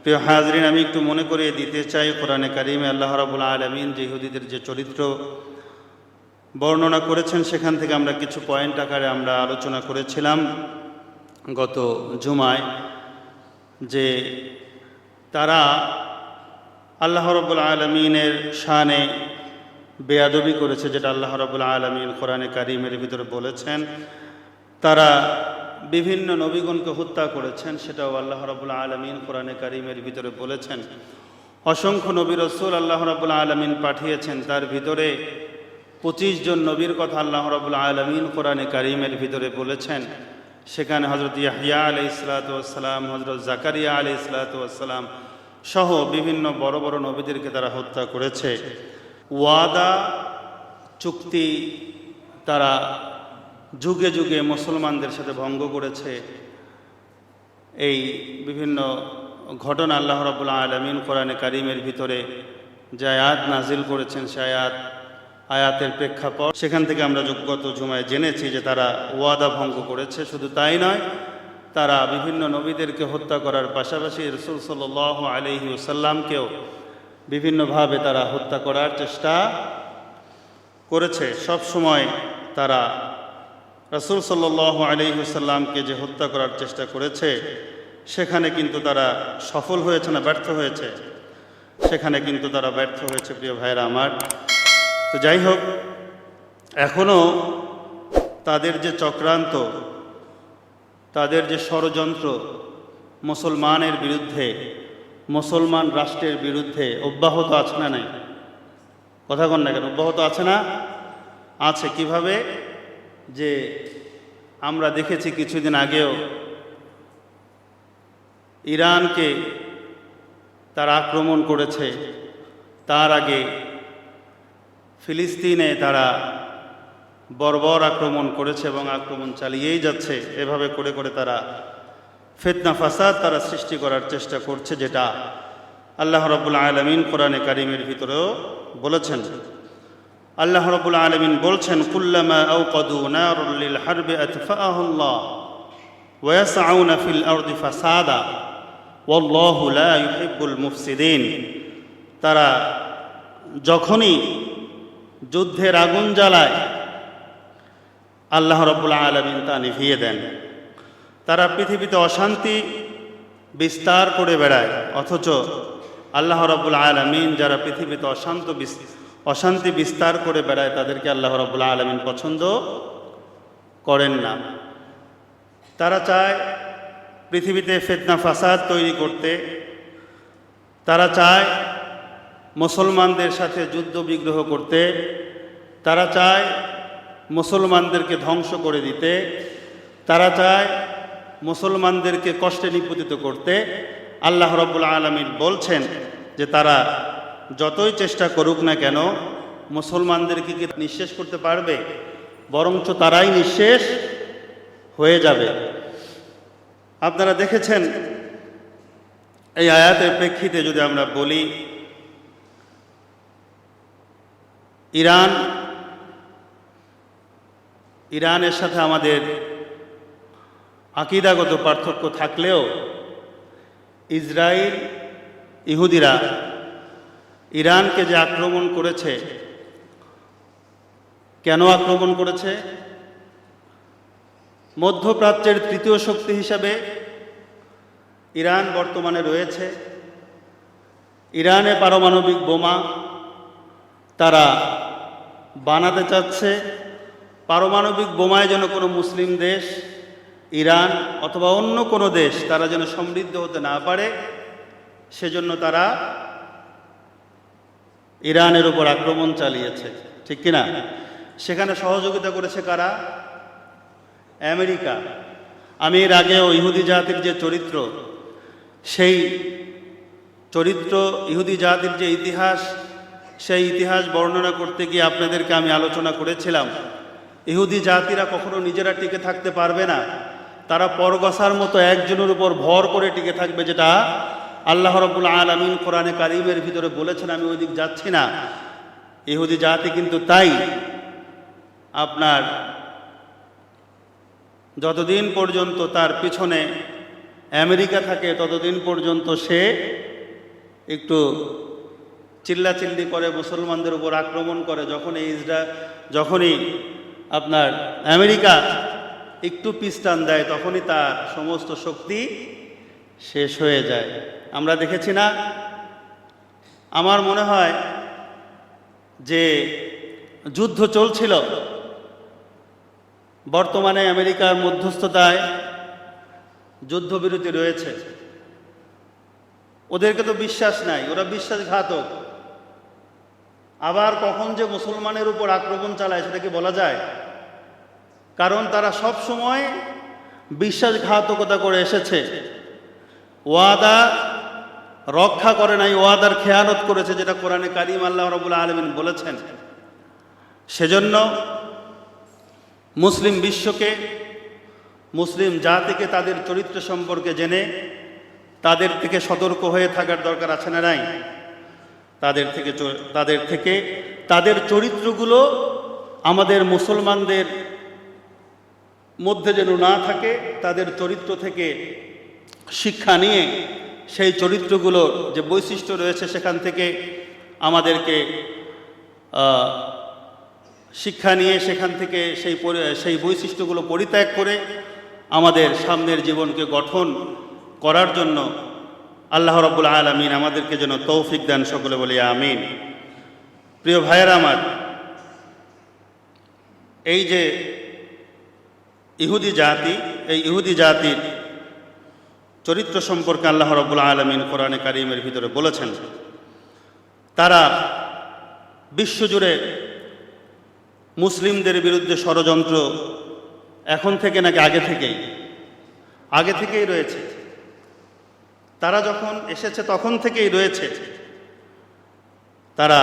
প্রিয় হাজরিন, আমি একটু মনে করিয়ে দিতে চাই, কোরআনে কারিমে আল্লাহ রাব্বুল আলামিন যে ইহুদিদের যে চরিত্র বর্ণনা করেছেন সেখান থেকে আমরা কিছু পয়েন্ট আকারে আমরা আলোচনা করেছিলাম গত জুমায়, যে তারা আল্লাহ রাব্বুল আলামিনের শানে বেয়াদবি করেছে, যেটা আল্লাহ রাব্বুল আলামিন কোরআনে কারিমের ভিতরে বলেছেন। তারা বিভিন্ন নবীগণকে হত্যা করেছেন, সেটাও আল্লাহ রাব্বুল আলামিন কোরআনে কারিমের ভিতরে বলেছেন। অসংখ্য নবী রাসূল আল্লাহ রাব্বুল আলামিন পাঠিয়েছেন, তার ভিতরে 25 জন নবীর কথা আল্লাহ রাব্বুল আলামিন কোরআনে কারিমের ভিতরে বলেছেন। সেখানে হযরত ইয়াহইয়া আলাইহিস সালাতু ওয়াস সালাম, হযরত জাকারিয়া আলাইহিস সালাতু ওয়াস সালাম সহ বিভিন্ন বড় বড় নবীদেরকে তারা হত্যা করেছে। ওয়াদা চুক্তি তারা যুগে যুগে মুসলমানদের সাথে ভঙ্গ করেছে। এই বিভিন্ন ঘটনা আল্লাহ রাব্বুল আলামিন কোরআনে কারিমের ভিতরে যে আয়াত নাজিল করেছেন, সে আয়াতের প্রেক্ষাপট সেখান থেকে আমরা গত জুমায় জেনেছি যে তারা ওয়াদা ভঙ্গ করেছে। শুধু তাই নয়, তারা বিভিন্ন নবীদেরকে হত্যা করার পাশাপাশি রাসূল সাল্লাল্লাহু আলাইহি ওয়াসাল্লামকেও বিভিন্নভাবে তারা হত্যা করার চেষ্টা করেছে। সব সময় তারা রাসূল সাল্লাল্লাহু আলাইহি ওয়াসাল্লামকে যে হত্যা করার চেষ্টা করেছে, সেখানে কিন্তু তারা সফল হয়েছে না ব্যর্থ হয়েছে? সেখানে কিন্তু তারা ব্যর্থ হয়েছে, প্রিয় ভাইরা আমার। তো যাই হোক, এখনও তাদের যে চক্রান্ত, তাদের যে ষড়যন্ত্র মুসলমানের বিরুদ্ধে, মুসলমান রাষ্ট্রের বিরুদ্ধে অব্যাহত আছে না নাই? কথা কন না কেন? অব্যাহত আছে না? আছে। কিভাবে? যে আমরা দেখেছি কিছুদিন আগেও ইরানকে তারা আক্রমণ করেছে, তার আগে ফিলিস্তিনে তারা বর্বর আক্রমণ করেছে এবং আক্রমণ চালিয়েই যাচ্ছে। এভাবে করে করে তারা ফিতনা ফাসাদ তারা সৃষ্টি করার চেষ্টা করছে, যেটা আল্লাহ রাব্বুল আলামিন কোরআনে কারিমের ভিতরেও বলেছেন। আল্লাহ রাব্বুল আলামিন বলছেন, কুল্লামা আওকাদু নারুল লিল হারবি আতফাআহুল্লাহ ওয়া ইয়াসআউনা ফিল আরদি ফাসাদা ওয়াল্লাহু লা ইউহিব্বুল মুফসিদিন। তারা যখনই যুদ্ধের আগুন জ্বালায়, আল্লাহ রাব্বুল আলামিন তা নিভিয়ে দেন। তারা পৃথিবীতে অশান্তি বিস্তার করে বেড়ায়, অথচ আল্লাহ রাব্বুল আলামিন যারা পৃথিবীতে অশান্তি বিস্তার করে বেড়ায়, তাদেরকে আল্লাহ রাব্বুল আলামিন পছন্দ করেন না। তারা চায় পৃথিবীতে ফিতনা ফাসাদ তৈরি করতে। তারা চায় মুসলমানদের সাথে যুদ্ধ বিগ্রহ করতে। তারা চায় মুসলমানদেরকে ধ্বংস করে দিতে। তারা চায় মুসলমানদেরকে কষ্টে নিপতিত করতে। আল্লাহ রাব্বুল আলামিন বলছেন যে তারা যতই চেষ্টা করুক না কেন, মুসলমানদেরকে কি নিঃশেষ করতে পারবে? বরঞ্চ তারাই নিঃশেষ হয়ে যাবে। আপনারা দেখেছেন, এই আয়াতের প্রেক্ষিতে যদি আমরা বলি, ইরানের সাথে আমাদের আকীদাগত পার্থক্য থাকলেও ইসরায়েল, ইহুদিরা ইরানকে যে আক্রমণ করেছে, কেন আক্রমণ করেছে? মধ্যপ্রাচ্যের তৃতীয় শক্তি হিসাবে ইরান বর্তমানে রয়েছে। ইরানে পারমাণবিক বোমা তারা বানাতে চাচ্ছে। পারমাণবিক বোমায় যেন কোনো মুসলিম দেশ, ইরান অথবা অন্য কোনো দেশ, তারা যেন সমৃদ্ধ হতে না পারে, সেজন্য তারা ইরানের উপর আক্রমণ চালিয়েছে, ঠিক কিনা? সেখানে সহযোগিতা করেছে কারা? আমেরিকা। আমি এর আগেও ইহুদি জাতির যে চরিত্র, সেই চরিত্র, ইহুদি জাতির যে ইতিহাস, সেই ইতিহাস বর্ণনা করতে গিয়ে আপনাদেরকে আমি আলোচনা করেছিলাম, ইহুদি জাতিরা কখনো নিজেরা টিকে থাকতে পারবে না। তারা পরগাছার মতো একজনের উপর ভর করে টিকে থাকবে, যেটা আল্লাহ রাব্বুল আলামিন কোরআনে কারিমের ভিতরে বলেছেন। আমি ওই দিক যাচ্ছি না। ইহুদি জাতি কিন্তু তাই আপনার যতদিন পর্যন্ত তার পিছনে আমেরিকা থাকে ততদিন পর্যন্ত সে একটু চিল্লাচিল্লি করে, মুসলমানদের উপর আক্রমণ করে। যখনই আপনার আমেরিকা একটু পিস্টান দেয় তখনই তার সমস্ত শক্তি শেষ হয়ে যায়। আমরা দেখেছি না? আমার মনে হয় যে যুদ্ধ চলছিল, বর্তমানে আমেরিকার মধ্যস্থতায় যুদ্ধবিরতি রয়েছে। ওদেরকে তো বিশ্বাস নাই, ওরা বিশ্বাসঘাতক। আবার কখন যে মুসলমানের উপর আক্রমণ চালায় সেটা কি বলা যায়? কারণ তারা সব সময় বিশ্বাসঘাতকতা করে এসেছে, ওয়াদা রক্ষা করে নাই, ওয়াদার খেয়ানত করেছে, যেটা কোরআনে কারীম আল্লাহ রাব্বুল আলামিন বলেছেন। সেজন্য মুসলিম বিশ্বকে, মুসলিম জাতিকে তাদের চরিত্র সম্পর্কে জেনে তাদের থেকে সতর্ক হয়ে থাকার দরকার আছে না নাই? তাদের চরিত্রগুলো আমাদের মুসলমানদের মধ্যে যেন না থাকে, তাদের চরিত্র থেকে শিক্ষা নিয়ে সেই চরিত্রগুলোর যে বৈশিষ্ট্য রয়েছে সেখান থেকে আমাদেরকে শিক্ষা নিয়ে সেখান থেকে সেই বৈশিষ্ট্যগুলো পরিত্যাগ করে আমাদের সামনের জীবনকে গঠন করার জন্য আল্লাহ রাব্বুল আলামিন আমাদেরকে যেন তৌফিক দান। সকলে বলি আমিন। প্রিয় ভাইয়েরা আমার, এই যে ইহুদি জাতি, এই ইহুদি জাতির চরিত্র সম্পর্কে আল্লাহ রাব্বুল আলামিন কোরআনে কারীমের ভিতরে বলেছেন, তারা বিশ্বজুড়ে মুসলিমদের বিরুদ্ধে ষড়যন্ত্র এখন থেকে নাকি আগে থেকেই রয়েছে। তারা যখন এসেছে তখন থেকেই রয়েছে। তারা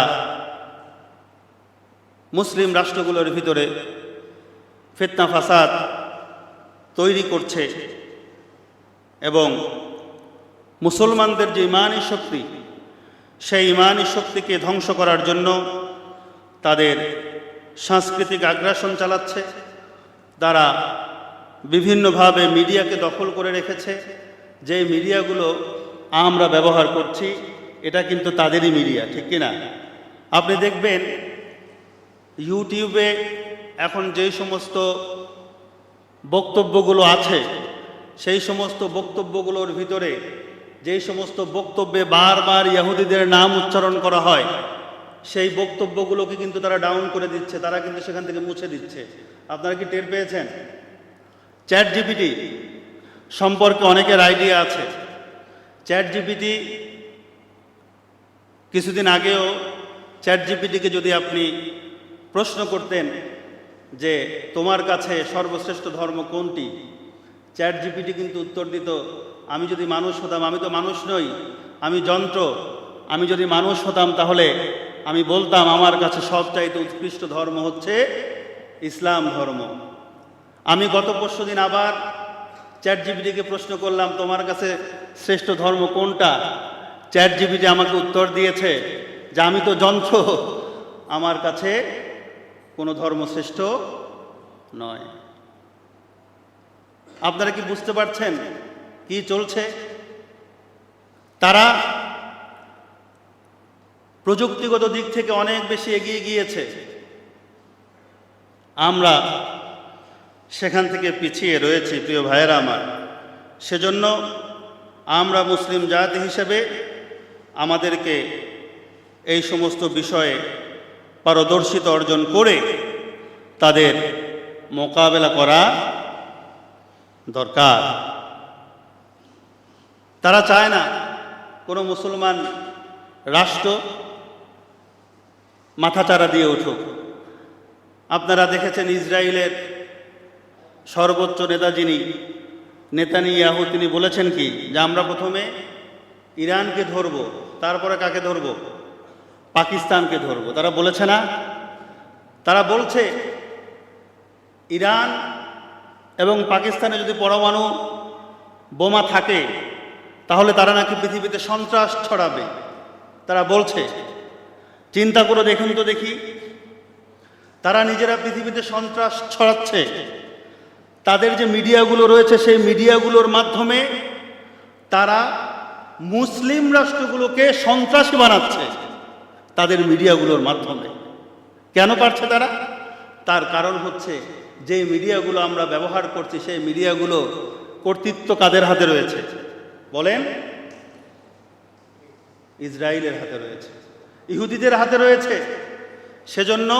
মুসলিম রাষ্ট্রগুলোর ভিতরে ফিতনা ফাসাদ তৈরি করছে এবং মুসলমানদের যে ঈমানী শক্তি, সেই ঈমানী শক্তিকে ধ্বংস করার জন্য তাদের সাংস্কৃতিক আগ্রাসন চালাচ্ছে। তারা বিভিন্নভাবে মিডিয়াকে দখল করে রেখেছে। যে মিডিয়াগুলো আমরা ব্যবহার করছি এটা কিন্তু তাদেরই মিডিয়া, ঠিক কিনা? আপনি দেখবেন ইউটিউবে এখন যেই সমস্ত বক্তব্যগুলো আছে, সেই সমস্ত বক্তব্যগুলোর ভিতরে যেই সমস্ত বক্তব্যে বারবার ইহুদিদের নাম উচ্চারণ করা হয়, সেই বক্তব্যগুলোকে কিন্তু তারা ডাউন করে দিচ্ছে, তারা কিন্তু সেখান থেকে মুছে দিচ্ছে। আপনারা কি টের পেয়েছেন? চ্যাট জিপিটি সম্পর্কে অনেকের আইডিয়া আছে। চ্যাট জিপিটি কিছুদিন আগেও চ্যাট জিপিটিকে যদি আপনি প্রশ্ন করতেন যে তোমার কাছে সর্বশ্রেষ্ঠ ধর্ম কোনটি, চ্যাট জিপিটি কিন্তু উত্তর দিত, আমি যদি মানুষ হতাম, আমি তো মানুষ নই, আমি যন্ত্র, আমি যদি মানুষ হতাম তাহলে আমি বলতাম আমার কাছে সবচাইতে উৎকৃষ্ট ধর্ম হচ্ছে ইসলাম ধর্ম। আমি গত পরশুদিন আবার চ্যাট জিপিটিকে প্রশ্ন করলাম তোমার কাছে শ্রেষ্ঠ ধর্ম কোনটা, চ্যাট জিপিটি আমাকে উত্তর দিয়েছে যে আমি তো যন্ত্র, আমার কাছে কোনো ধর্ম শ্রেষ্ঠ নয়। আপনারা কি বুঝতে পারছেন কি চলছে? তারা প্রযুক্তিগত দিক থেকে অনেক বেশি এগিয়ে গিয়েছে, আমরা সেখান থেকে পিছিয়ে রয়েছি। প্রিয় ভাইয়েরা আমার, সেজন্য আমরা মুসলিম জাতি হিসেবে আমাদেরকে এই সমস্ত বিষয়ে পারদর্শিতা অর্জন করে তাদের মোকাবেলা করা দরকার। তারা চায় না কোনো মুসলমান রাষ্ট্র মাথাচাড়া দিয়ে উঠুক। আপনারা দেখেছেন ইসরায়েলের সর্বোচ্চ নেতা যিনি নেতানিয়াহু, তিনি বলেছেন কি যে আমরা প্রথমে ইরানকে ধরব, তারপরে কাকে ধরব? পাকিস্তানকে ধরব। তারা বলেছে না? তারা বলছে ইরান এবং পাকিস্তানে যদি পরমাণু বোমা থাকে তাহলে তারা নাকি পৃথিবীতে সন্ত্রাস ছড়াবে। তারা বলছে, চিন্তা করে দেখুন তো দেখি, তারা নিজেরা পৃথিবীতে সন্ত্রাস ছড়াচ্ছে। তাদের যে মিডিয়াগুলো রয়েছে সেই মিডিয়াগুলোর মাধ্যমে তারা মুসলিম রাষ্ট্রগুলোকে সন্ত্রাসী বানাচ্ছে তাদের মিডিয়াগুলোর মাধ্যমে। কেন পারছে তারা? তার কারণ হচ্ছে যে মিডিয়াগুলো আমরা ব্যবহার করছি সেই মিডিয়াগুলো কর্তৃত্ব কাদের হাতে রয়েছে বলেন? ইসরায়েলের হাতে রয়েছে, ইহুদিদের হাতে রয়েছে। সেজন্য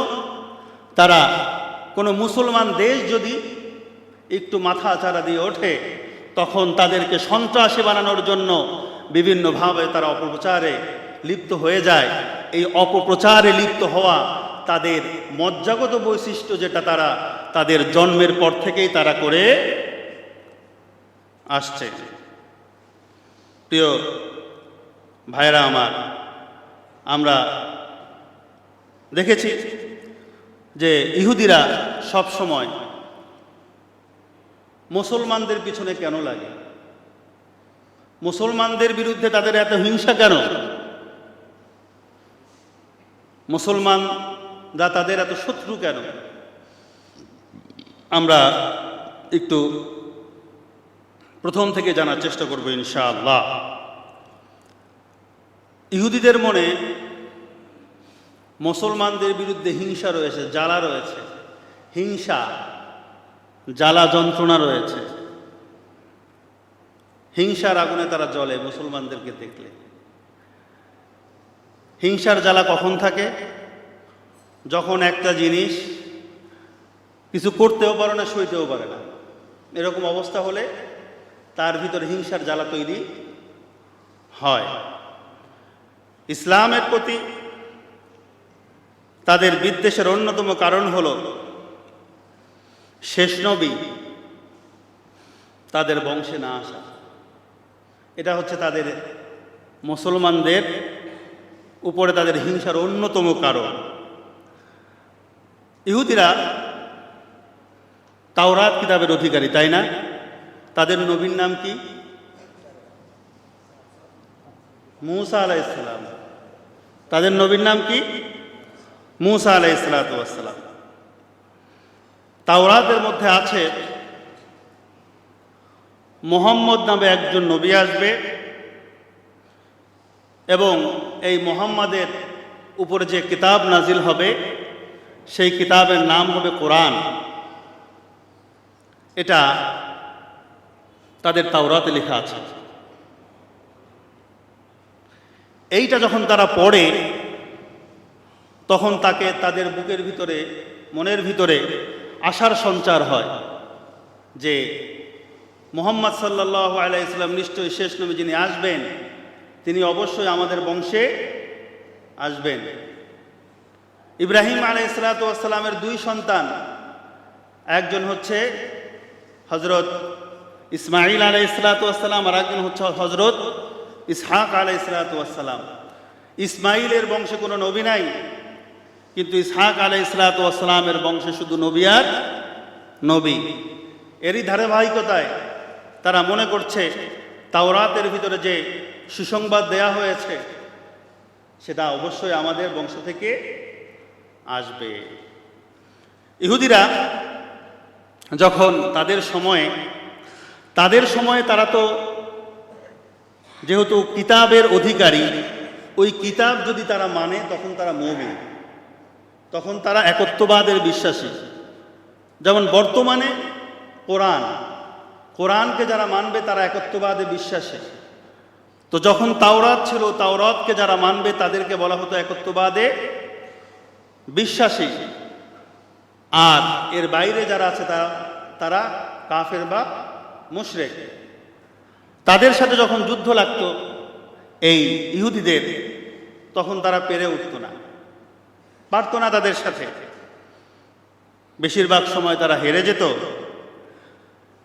তারা কোনো মুসলমান দেশ যদি একটু মাথা চারা দিয়ে ওঠে তখন তাদেরকে সন্ত্রাসী বানানোর জন্য বিভিন্নভাবে তারা অপপ্রচারে লিপ্ত হয়ে যায়। এই অপপ্রচারে লিপ্ত হওয়া তাদের মজ্জাগত বৈশিষ্ট্য, যেটা তারা তাদের জন্মের পর থেকেই তারা করে আসছে। প্রিয় ভাইরা আমার, আমরা দেখেছি যে ইহুদিরা সব সময় মুসলমানদের পিছনে কেন লাগে, মুসলমানদের বিরুদ্ধে তাদের এত হিংসা কেন, মুসলমানরা তাদের এত শত্রু কেন? আমরা একটু প্রথম থেকে জানার চেষ্টা করব ইনশাআল্লাহ। ইহুদিদের মনে মুসলমানদের বিরুদ্ধে হিংসা রয়েছে, জ্বালা রয়েছে, হিংসা জ্বালা যন্ত্রণা রয়েছে। হিংসার আগুনে তারা জ্বলে মুসলমানদেরকে দেখলে। হিংসার জ্বালা কখন থাকে? যখন একটা জিনিস কিছু করতেও পারে না, সইতেও পারে না, এরকম অবস্থা হলে তার ভিতরে হিংসার জ্বালা তৈরি হয়। ইসলামের প্রতি তাদের বিদ্বেষের অন্যতম কারণ হল শেষ নবী তাদের বংশে না আসা। এটা হচ্ছে তাদের মুসলমানদের উপরে তাদের হিংসার অন্যতম কারণ। ইহুদিরা তাওরাত কিতাবের অধিকারী, তাই না? তাদের নবীর নাম কি? মূসা আলাইহিস সালাম। তাদের নবীর নাম কি? মূসা আলাইহিস সালাম। তাওরাতের মধ্যে আছে মুহাম্মদ নামে একজন নবী আসবে এবং এই মুহাম্মাদের উপরে যে কিতাব নাজিল হবে সেই কিতাবের নাম হবে কোরআন। এটা তাদের তাওরাতে লেখা আছে। এইটা যখন তারা পড়ে তখন তাকে তাদের বুকের ভিতরে, মনের ভিতরে আশার সঞ্চার হয় যে মুহাম্মদ সাল্লাল্লাহু আলাইহি ওয়াসাল্লাম নিশ্চয়ই শেষ নবী যিনি আসবেন তিনি অবশ্যই আমাদের বংশে আসবেন। ইব্রাহিম আলাইহিস সালামের দুই সন্তান, একজন হচ্ছে হযরত ইসমাঈল আলাইহিস সালাম আর একজন হচ্ছে হযরত ইসহাক আলাইহিস সালাম। ইসমাঈলের বংশে কোনো নবী নাই, কিন্তু ইসহাক আলাইহিস সালামের বংশে শুধু নবী আর নবী। এরই ধারাবাহিকতায় তারা মনে করছে তাওরাতের ভিতরে যে সুসংবাদ দেয়া হয়েছে সেটা অবশ্যই আমাদের বংশ থেকে আসবে। ইহুদিরা যখন তাদের সময়ে তারা তো যেহেতু কিতাবের অধিকারী, ওই কিতাব যদি তারা মানে তখন তারা মুমিন, তখন তারা একত্ববাদের বিশ্বাসী। যেমন বর্তমানে কোরআনকে যারা মানবে তারা একত্ববাদে বিশ্বাসী। তো যখন তাওরাত ছিল, তাওরাতকে যারা মানবে তাদেরকে বলা হতো একত্ববাদে বিশ্বাসী। আর এর বাইরে যারা আছে তারা কাফের বা মুশরিক। তাদের সাথে যখন যুদ্ধ লাগতো এই ইহুদিদের, তখন তারা পেরে উঠত না, পারত না তাদের সাথে। বেশিরভাগ সময় তারা হেরে যেত।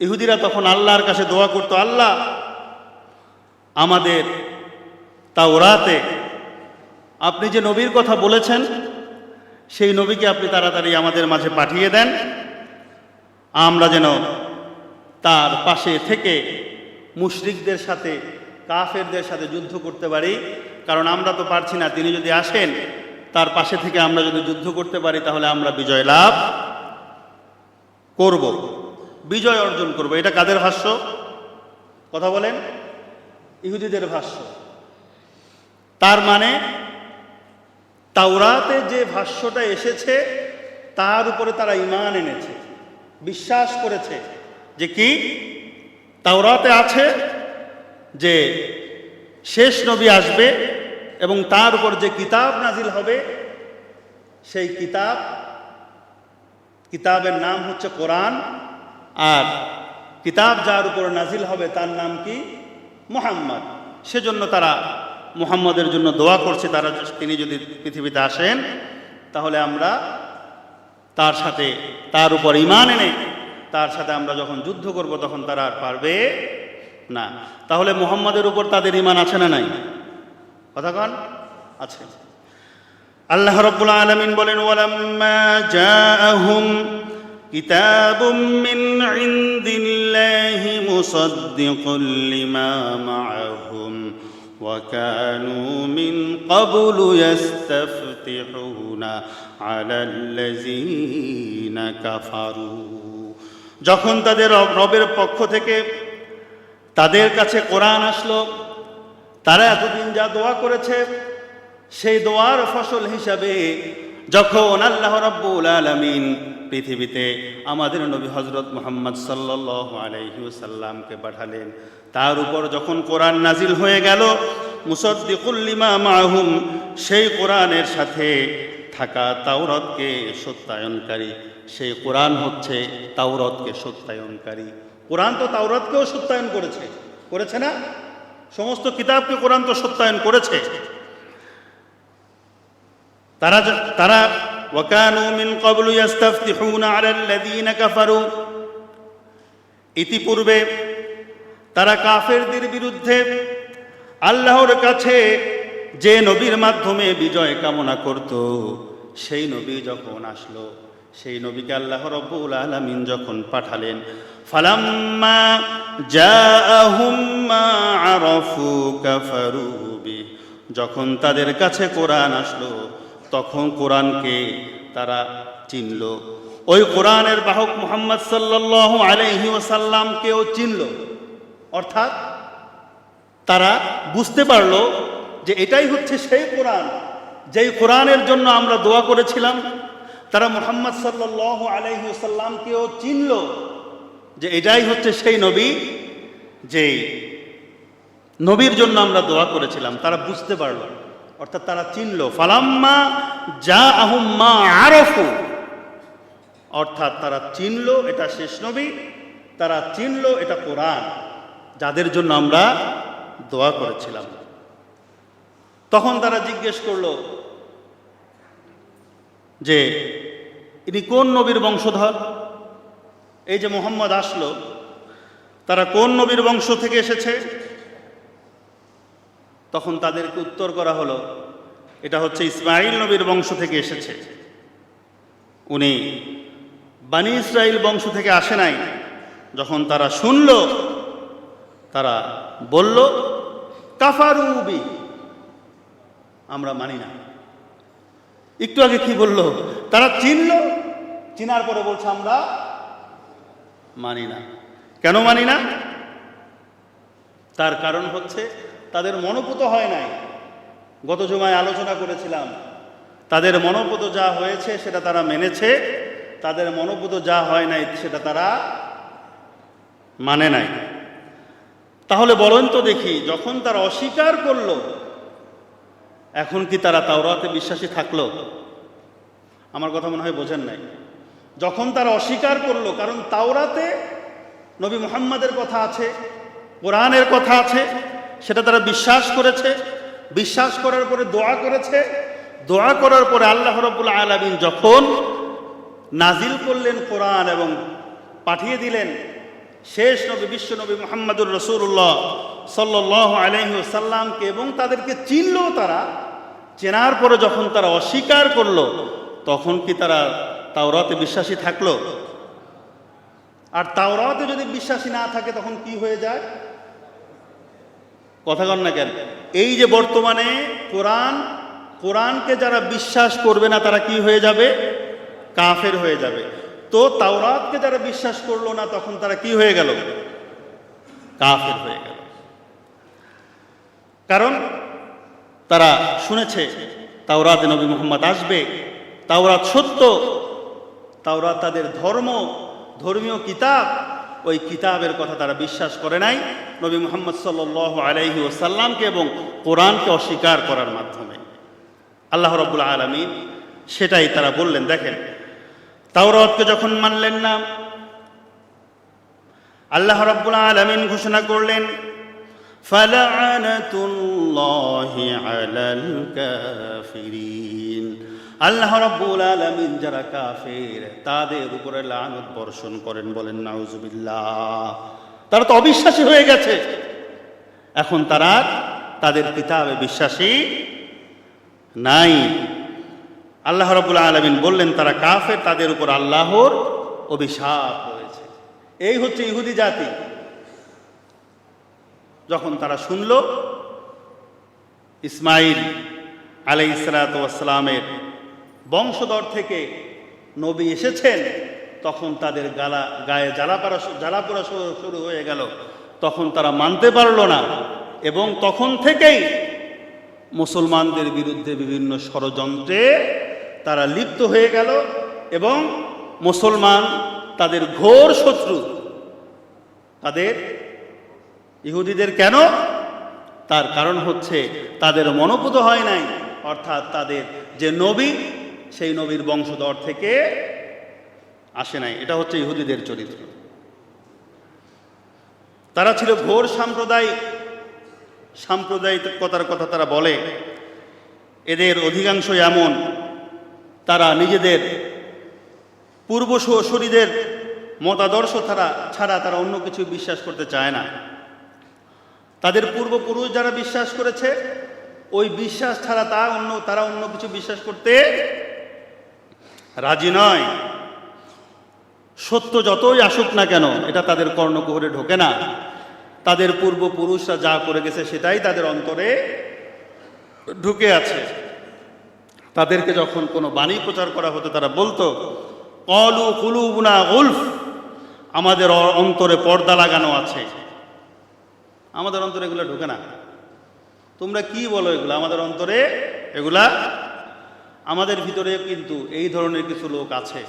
ইহুদিরা তখন আল্লাহর কাছে দোয়া করত, আল্লাহ আমাদের তাওরাতে আপনি যে নবীর কথা বলেছেন সেই নবীকে আপনি তাড়াতাড়ি আমাদের মাঝে পাঠিয়ে দেন, আমরা যেন তার পাশে থেকে মুশরিকদের সাথে, কাফেরদের সাথে যুদ্ধ করতে পারি। কারণ আমরা তো পারছি না, তিনি যদি আসেন তার পাশে থেকে আমরা যদি যুদ্ধ করতে পারি তাহলে আমরা বিজয় লাভ করব, বিজয় অর্জন করব। এটা কাদের ভাষ্য? কথা বলেন। ইহুদিদের ভাষ্য। তার মানে তাওরাতে যে ভাষ্যটা এসেছে তার উপরে তারা ঈমান এনেছে, বিশ্বাস করেছে যে কি তাওরাতে আছে যে শেষ নবী আসবে এবং তার উপর যে কিতাব নাজিল হবে সেই কিতাবের নাম হচ্ছে কোরআন, আর কিতাব যার উপর নাজিল হবে তার নাম কি মুহাম্মদ। সেজন্য তারা মুহাম্মদের জন্য দোয়া করছে, তিনি যদি পৃথিবীতে আসেন তাহলে আমরা তার সাথে তার উপর ঈমান এনে তার সাথে আমরা যখন যুদ্ধ করব তখন তারা আর পারবে না। তাহলে মুহাম্মদের উপর তাদের ঈমান আছে না নাই? কথা কন, আছে। আল্লাহ রাব্বুল আলামিন বলেন, ওয়ালাম্মা জাআহুম কিতাবুম মিন ইনদিল্লাহি মুসাদ্দিকুল লিমা মাআহুম ওয়া কানু মিন ক্বাবলু ইস্তাফতিহুনা আলাল্লাযীনা কাফারু। যখন তাদের রবের পক্ষ থেকে তাদের কাছে কোরআন আসলো, তারা এতদিন যা দোয়া করেছে সেই দোয়ার ফসল হিসাবে যখন আল্লাহ রাব্বুল আলামিন পৃথিবীতে আমাদের নবী হযরত মুহাম্মদ সাল্লাল্লাহু আলাইহি ওয়াসাল্লামকে পাঠালেন, তার উপর যখন কোরআন নাজিল হয়ে গেল, মুসাদ্দিকুল লিমা মাআহুম, সেই কোরআনের সাথে থাকা তাওরাতকে সত্যায়নকারী, সেই কোরআন হচ্ছে তাওরাতকে সত্যায়নকারী। কোরআন তো তাওরাতকেও সত্যায়ন করেছে না? সমস্ত কিতাবকে কোরআন তো সত্যায়ন করেছে। তারা ওয়াকানু মিন ক্বাবলু ইস্তাফতিহুনা আলাল্লাযীনা কাফারু, ইতিপূর্বে তারা কাফেরদের বিরুদ্ধে আল্লাহর কাছে যে নবীর মাধ্যমে বিজয় কামনা করত, সেই নবী যখন আসলো, সেই নবীকে আল্লাহ রাব্বুল আলামিন যখন পাঠালেন, ফালাম্মা জাআহুম মা আরাফু কাফারু বিহি, যখন তাদের কাছে কোরআন আসলো তখন কোরআনকে তারা চিনল, ওই কোরআনের বাহক মুহাম্মদ সাল্লাল্লাহু আলাইহি ওয়াসাল্লামকেও চিনল। অর্থাৎ তারা বুঝতে পারল যে এটাই হচ্ছে সেই কোরআন যেই কোরআনের জন্য আমরা দোয়া করেছিলাম। তারা মুহাম্মদ সাল্লাল্লাহু আলাইহি ওয়াসাল্লামকেও চিনল যে এটাই হচ্ছে সেই নবী যেই নবীর জন্য আমরা দোয়া করেছিলাম। তারা বুঝতে পারল, অর্থাৎ তারা চিনল। ফালাম্মা জাআহুম মা আরাফু, অর্থাৎ তারা চিনল এটা শেষ নবী, তারা চিনল এটা কোরআন যাদের জন্য আমরা দোয়া করেছিলাম। তখন তারা জিজ্ঞেস করল যে ইনি কোন নবীর বংশধর? এই যে মুহাম্মদ আসলো, তারা কোন নবীর বংশ থেকে এসেছে? তখন তাদেরকে উত্তর করা হলো, এটা হচ্ছে ইসমাঈল নবীর বংশ থেকে এসেছে। উনি বনী ইসরাইল বংশ থেকে আসে নাই। যখন তারা শুনল, তারা বলল কাফারু বিহি, আমরা মানি না। একটু আগে কি বলল? তারা চিনল, চিনার পরে বলছে আমরা মানি না। কেন মানি না? তার কারণ হচ্ছে তাদের মনোপুত হয় নাই। গত জুমায় আলোচনা করেছিলাম, তাদের মনোপুত যা হয়েছে সেটা তারা মেনেছে, তাদের মনোপুত যা হয় নাই সেটা তারা মানে নাই। তাহলে বলেন তো দেখি, যখন তারা অস্বীকার করলো, এখন কি তারা তাওরাতে বিশ্বাসী থাকলো? আমার কথা মনে হয় বোঝেন নাই। যখন তারা অস্বীকার করলো, কারণ তাওরাতে নবী মুহাম্মদের কথা আছে, কোরআনের কথা আছে, সেটা তারা বিশ্বাস করেছে। বিশ্বাস করার পরে দোয়া করেছে। দোয়া করার পরে আল্লাহ রাব্বুল আলামিন যখন নাজিল করলেন কোরআন এবং পাঠিয়ে দিলেন শেষ নবী বিশ্ব নবী মুহাম্মদুর রাসূলুল্লাহ সাল্লাল্লাহু আলাইহি ওয়াসাল্লামকে, এবং তাদেরকে চিনল, তারা চেনার পরে যখন তারা অস্বীকার করলো, তখন কি তারা তাওরাতে বিশ্বাসী থাকলো? আর তাওরাতে যদি বিশ্বাসী না থাকে তখন কি হয়ে যায়? কথা কন না কেন? এই যে বর্তমানে কোরআনকে যারা বিশ্বাস করবে না তারা কি হয়ে যাবে? কাফের হয়ে যাবে। তো তাওরাতকে যারা বিশ্বাস করলো না তখন তারা কি হয়ে গেল? কাফের হয়ে গেল। কারণ তারা শুনেছে তাওরাতে নবী মুহাম্মদ আসবে, তাওরাত সত্য, তাওরাত তাদের ধর্মীয় কিতাব। ওই কিতাবের কথা তারা বিশ্বাস করে নাই নবী মুহাম্মদ সাল্লাল্লাহু আলাইহি ওয়াসাল্লামকে এবং কোরআনকে অস্বীকার করার মাধ্যমে। আল্লাহ রাব্বুল আলামিন সেটাই তারা বললেন। দেখেন, তাওরাতকে যখন মানলেন না, আল্লাহ রাব্বুল আলামিন ঘোষণা করলেন ফালা'নাতুল্লাহি আলাল কাফিরিন। আল্লাহ রাব্বুল আলামিন যারা কাফের তাদের উপরে লানত বর্ষণ করেন। বলেন নাউজুবিল্লাহ। তারা তো অবিশ্বাসী হয়ে গেছে, এখন তারা তাদের কিতাবে বিশ্বাসী নাই। আল্লাহ রাব্বুল আলামিন বললেন তারা কাফের, তাদের উপর আল্লাহর অভিশাপ রয়েছে। এই হচ্ছে ইহুদি জাতি। যখন তারা শুনল ইসমাইল আলাইহিসসালাতু ওয়াসসালামের বংশধর থেকে নবী এসেছেন, তখন তাদের গায়ে জ্বালাপোড়া শুরু হয়ে গেল। তখন তারা মানতে পারল না এবং তখন থেকেই মুসলমানদের বিরুদ্ধে বিভিন্ন ষড়যন্ত্রে তারা লিপ্ত হয়ে গেল এবং মুসলমান তাদের ঘোর শত্রু। তাদের ইহুদিদের কেন? তার কারণ হচ্ছে তাদের মনোপুত হয় নাই, অর্থাৎ তাদের যে নবী সেই নবীর বংশধর থেকে আসে নাই। এটা হচ্ছে ইহুদিদের চরিত্র। তারা ছিল ঘোর সাম্প্রদায়িকতার কথা তারা বলে। এদের অধিকাংশই এমন, তারা নিজেদের পূর্বসূরীদের মতাদর্শ ছাড়া তারা অন্য কিছু বিশ্বাস করতে চায় না। তাদের পূর্বপুরুষ যারা বিশ্বাস করেছে ওই বিশ্বাস ছাড়া তারা অন্য কিছু বিশ্বাস করতে রাজি নয়। সত্য যতই আসুক না কেন এটা তাদের কর্ণকুহরে ঢোকে না। তাদের পূর্বপুরুষরা যা করে গেছে সেটাই তাদের অন্তরে ঢুকে আছে। তাদেরকে যখন কোনো বাণী প্রচার করা হতো তারা বলতো ক্বালু কুলুবুনা গুলফ, আমাদের অন্তরে পর্দা লাগানো আছে। আমাদের অন্তরে এগুলো ঢোকে না। তোমরা কি বলো এগুলো? আমাদের অন্তরে এগুলা, আমাদের ভিতরে কিন্তু এই ধরনের কিছু লোক আছে।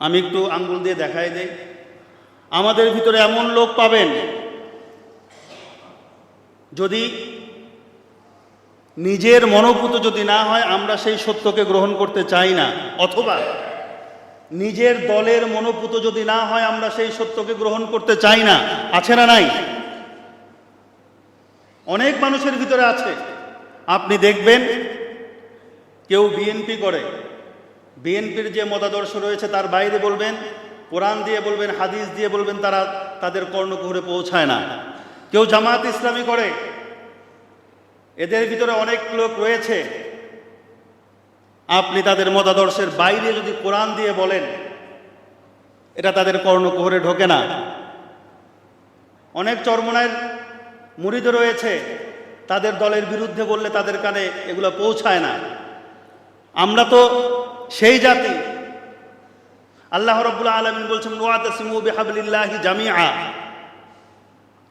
আমি একটু আঙ্গুল দিয়ে দেখাই দেই। আমাদের ভিতরে এমন লোক পাবেন, যদি নিজের মনোপুত যদি না হয় আমরা সেই সত্যকে গ্রহণ করতে চাই না, অথবা নিজের দলের মনোপুত যদি না হয় আমরা সেই সত্যকে গ্রহণ করতে চাই না। আছে না নাই? অনেক মানুষের ভিতরে আছে। আপনি দেখবেন কেউ বিএনপি করে, বিএনপির যে মতাদর্শ রয়েছে তার বাইরে বলবেন, কোরআন দিয়ে বলবেন, হাদিস দিয়ে বলবেন, তারা তাদের কর্ণকুহরে পৌঁছায় না। কেউ জামাত ইসলামী করে, এদের ভিতরে অনেক লোক রয়েছে, আপনি তাদের মতাদর্শের বাইরে যদি কোরআন দিয়ে বলেন এটা তাদের কর্ণকুহরে ঢোকে না। অনেক চরমনায়ের মুরিদ রয়েছে, তাদের দলের বিরুদ্ধে বললে তাদের কানে এগুলো পৌঁছায় না। আমরা তো সেই জাতি। আল্লাহ রাব্বুল আলামিন বলছেন ওয়াতাসিমু বিহাবলিল্লাহি জামিআ,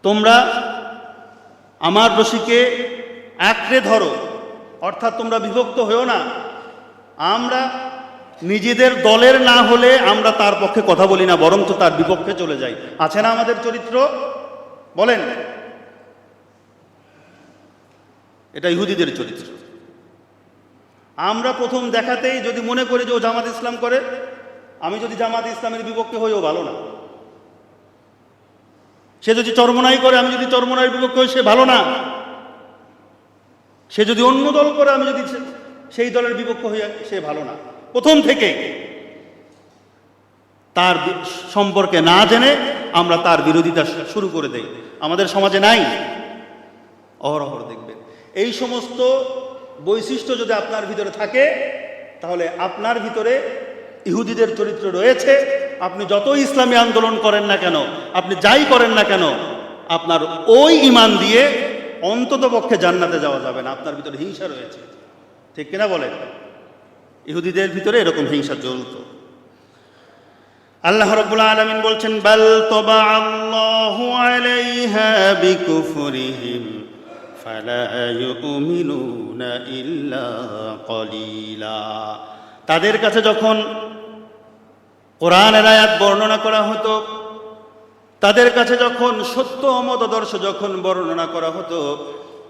তোমরা আমার রশিকে আঁকড়ে ধরো, অর্থাৎ তোমরা বিভক্ত হয়েও না। আমরা নিজেদের দলের না হলে আমরা তার পক্ষে কথা বলি না, বরঞ্চ তার বিপক্ষে চলে যাই। আছে না আমাদের চরিত্র? বলেন। এটা ইহুদিদের চরিত্র। আমরা প্রথম দেখাতেই যদি মনে করি যে ও জামাত ইসলাম করে, আমি যদি জামাত ইসলামের বিপক্ষে হই, ও ভালো না। সে যদি চরমনাই করে, আমি যদি চরমনাইয়ের বিপক্ষে হই, সে ভালো না। সে যদি অন্য দল করে, আমি যদি সেই দলের বিপক্ষ হই, সে ভালো না। প্রথম থেকে তার সম্পর্কে না জেনে আমরা তার বিরোধিতা শুরু করে দেই। আমাদের সমাজে নাই? অহরহ দেখবেন। এই সমস্ত বৈশিষ্ট্য যদি আপনার ভিতরে থাকে তাহলে আপনার ভিতরে ইহুদিদের চরিত্র রয়েছে। আপনি যতই ইসলামী আন্দোলন করেন না কেন, আপনি যাই করেন না কেন, আপনার ওই ঈমান দিয়ে অন্তত পক্ষে জান্নাতে যাওয়া যাবে না। আপনার ভিতরে হিংসা রয়েছে, ঠিক কিনা বলেন? ইহুদিদের ভিতরে এরকম হিংসা জ্বলত। আল্লাহ রাব্বুল আলামিন বলছেন, বাল তাবা আল্লাহু আলাইহা বিকুফরিহিম ফালা ইউমিনুনা ইল্লা কলিলা। তাদের কাছে যখন কোরআনের আয়াত বর্ণনা করা হতো, তাদের কাছে যখন সত্য মতাদর্শ যখন বর্ণনা করা হতো,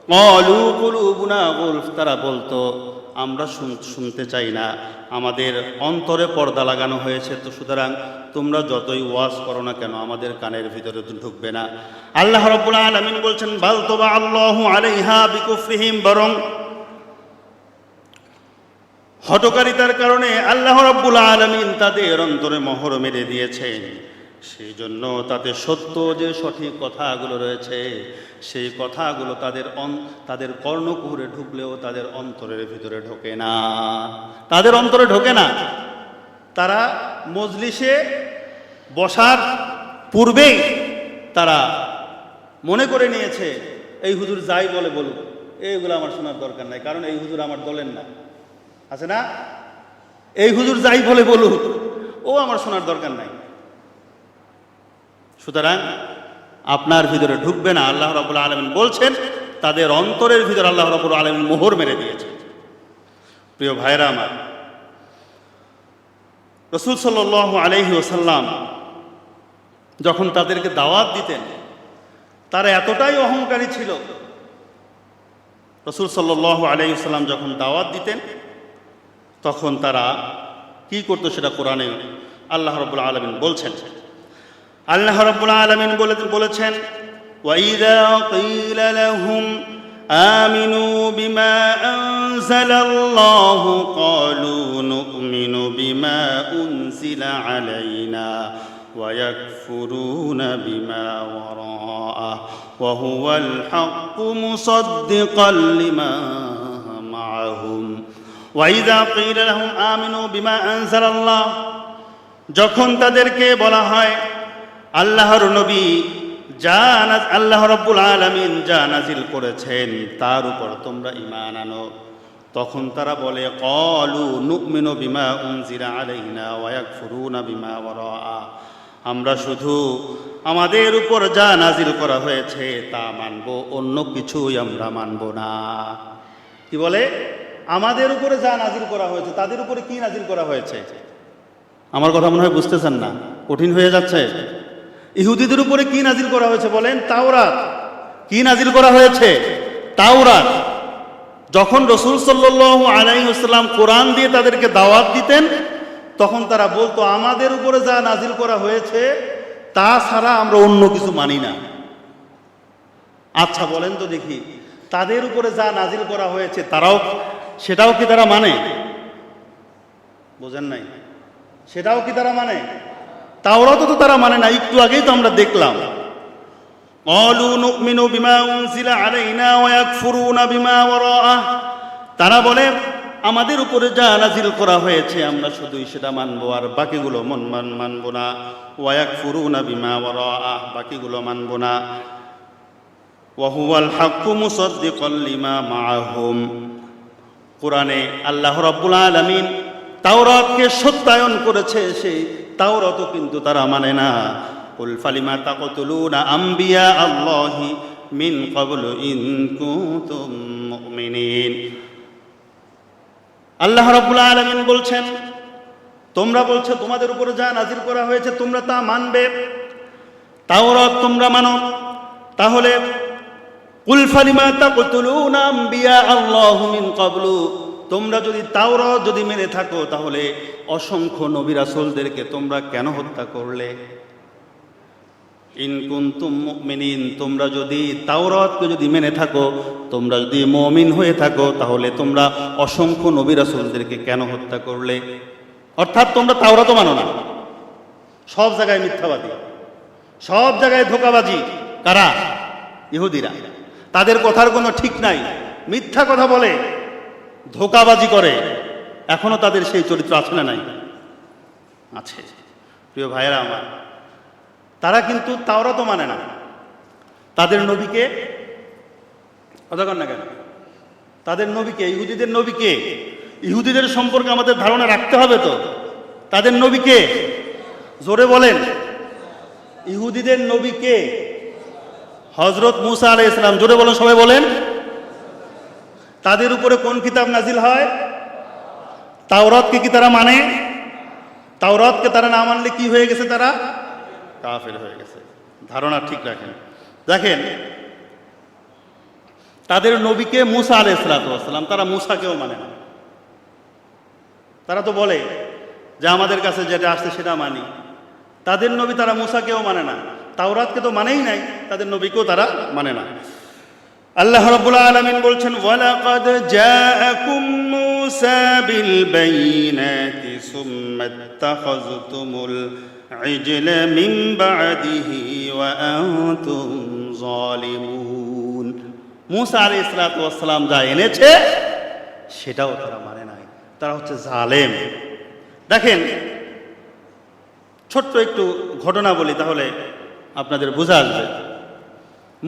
ক্বালু কুলুবুনা গুলফ, তারা বলতো আমরা শুনতে চাই না, আমাদের অন্তরে পর্দা লাগানো হয়েছে, তো সুতরাং তোমরা যতই ওয়াজ করো না কেন আমাদের কানের ভিতরে তো ঢুকবে না। আল্লাহ রাব্বুল আলামিন বলছেন, বাল তাবা আল্লাহু আলাইহা বিকুফরিহিম, বরং হঠকারিতার কারণে আল্লাহ রাব্বুল আলামিন তাদের অন্তরে মোহর মেরে দিয়েছেন। সেই জন্য তাতে সত্য যে সঠিক কথাগুলো রয়েছে সেই কথাগুলো তাদের কর্ণকুহরে ঢুকলেও তাদের অন্তরের ভিতরে ঢোকে না, তাদের অন্তরে ঢোকে না। তারা মজলিসে বসার পূর্বেই তারা মনে করে নিয়েছে এই হুজুর যাই বলে বলুক, এইগুলো আমার শোনার দরকার নাই, কারণ এই হুজুর আমার দলের না, আছে না? এই হুজুর যাই বলে বলুক, ও আমার শোনার দরকার নাই। সুতরাং আপনার ভিতরে ঢুকবে না। আল্লাহ রাব্বুল আলামিন বলছেন তাদের অন্তরের ভিতরে আল্লাহ রাব্বুল আলামিন মোহর মেরে দিয়েছে। প্রিয় ভাইরা আমার, রাসূল সাল্লাল্লাহু আলাইহি ওয়াসাল্লাম যখন তাদেরকে দাওয়াত দিতেন, তারা এতটাই অহংকারী ছিল। রাসূল সাল্লাল্লাহু আলাইহি ওয়াসাল্লাম যখন দাওয়াত দিতেন তখন তারা কি করতো সেটা কোরআনে আল্লাহ রাব্বুল আলামিন বলছেন। আল্লাহ রাব্বুল আলামিন বলেছেন, ওয়াইযা ক্বিলা লাহুম আমিনু বিমা আনজালাল্লাহু ক্বালু নু'মিনু বিমা উনজিলা আলাইনা ওয়া ইয়াকফুরুনা বিমা ওয়ারাআহু ওয়া হুয়াল হাক্কু মুসাদ্দিকাল লিমা মাআহুম। ওয়াইযা ক্বিলা লাহুম আমিনু বিমা আনজালাল্লাহ, যখন তাদেরকে বলা হয় আল্লাহর নবী আল্লাহ রাব্বুল আলামিন যা নাজিল করেছেন তার উপর তোমরা ঈমান আনো, তখন তারা বলে ক্বালু নু'মিনু বিমা উনজিলা আলাইনা ওয়া ইয়াকফুরুনা বিমা ওয়ারাআহু, আমরা শুধু আমাদের উপর যা নাজিল করা হয়েছে তা মানব, অন্য কিছুই আমরা মানব না। কি বলে? আমাদের উপরে যা নাজিল করা হয়েছে, তাদের উপরে কি নাজিল করা হয়েছে? আমার কথা মনে হয় বুঝতেছেন না, কঠিন হয়ে যাচ্ছে। ইহুদিদের উপরে কি নাজিল করা হয়েছে বলেন? তাওরাত। কি নাজিল করা হয়েছে? তাওরাত। যখন রাসূল সাল্লাল্লাহু আলাইহি ওয়াসাল্লাম কোরআন দিয়ে তাদেরকে দাওয়াত দিতেন তখন তারা বলতো আমাদের উপরে যা নাজিল করা হয়েছে তা ছাড়া আমরা অন্য কিছু মানি না। আচ্ছা বলেন তো দেখি, তাদের উপরে যা নাজিল করা হয়েছে সেটাও কি তারা মানে? বোঝেন নাই? সেটাও কি তারা মানে? তাওরাতও তো তারা মানে না। একটু আগেই তো আমরা দেখলাম, ক্বালু নু'মিনু বিমা উনজিলা আলাইনা ওয়া ইয়াকফুরুনা বিমা ওয়ারাআহু, তারা বলে আমাদের উপরে যা নাজিল করা হয়েছে আমরা শুধুই সেটা মানবো, আর বাকিগুলো মানবো না। ওয়া ইয়াকফুরুনা বিমা ওয়ারাআহু, বাকিগুলো মানবো না। ওয়া হুয়াল হাক্কু মুসাদ্দিকাল লিমা মাআহুম, কোরআনে আল্লাহ রাব্বুল আলামিন তাওরাতকে সত্যায়ন করেছে, সেই তাওরাতও কিন্তু তারা মানে না। কুল ফালিমা তাকতুলুনা আম্বিয়া আল্লাহি মিন ক্বাবলু ইন কুনতুম মুমিনিন। আল্লাহ রাব্বুল আলামিন বলছেন তোমরা বলছো তোমাদের উপরে যা নাজিল করা হয়েছে তোমরা তা মানবে, তাওরাত তোমরা মানো, তাহলে কুল ফালিমা তাকতুলুনা আম্বিয়া আল্লাহি মিন ক্বাবলু, তোমরা যদি তাওরাত যদি মেনে থাকো তাহলে অসংখ্য নবী রাসূলদেরকে তোমরা কেন হত্যা করলে? ইন কুনতুম মুমিনিন, তোমরা যদি তাওরাতকে যদি মেনে থাকো, তোমরা যদি মুমিন হয়ে থাকো, তাহলে তোমরা অসংখ্য নবী রাসূলদেরকে কেন হত্যা করলে? অর্থাৎ তোমরা তাওরাতও মানো না, সব জায়গায় মিথ্যাবাদী, সব জায়গায় ধোঁকাবাজি। কারা? ইহুদিরা। তাদের কথার কোনো ঠিক নাই, মিথ্যা কথা বলে, ধোঁকাবাজি করে। এখনো তাদের সেই চরিত্র আছে না নাই? আছে। প্রিয় ভাইয়েরা আমার, তারা কিন্তু তাওরাতও মানে না। তাদের নবীকে কথা কন না কেন? তাদের নবীকে, ইহুদিদের নবীকে, ইহুদিদের সম্পর্কে আমাদের ধারণা রাখতে হবে তো। তাদের নবীকে জোরে বলেন। ইহুদিদের নবী কে? হযরত মূসা আলাইহিস সালাম। জোরে বলেন, সবাই বলেন। তাদের উপরে কোন কিতাব নাজিল হয়? তাওরাতকে কি তারা মানে? তাওরাতকে তারা না মানলে কি হয়ে গেছে? তারা কাফের হয়ে গেছে। ধারণা ঠিক রাখেন। দেখেন, তাদের নবীকে মূসা আলাইহিস সালাম, তারা মূসাকেও মানে না। তারা তো বলে যে আমাদের কাছে যেটা আসছে সেটা মানি। তাদের নবী তারা মূসাকেও মানে না, তাওরাতকে তো মানেই নাই, তাদের নবীকেও তারা মানে না। আল্লাহ রাব্বুল আলামিন বলছেন, ওয়ালাকাদ জাআকুম মূসা বিল বাইনাতি সুম্মা ইত্তাখাযতুমুল ইজলা মিন বা'দিহি ওয়া আনতুম যালিমুন। মূসা আলাইহিস সালাম যা এনেছে সেটাও তারা মানে নাই, তারা হচ্ছে জালেম। দেখেন, ছোট্ট একটু ঘটনা বলি, তাহলে আপনাদের বোঝা আসবে।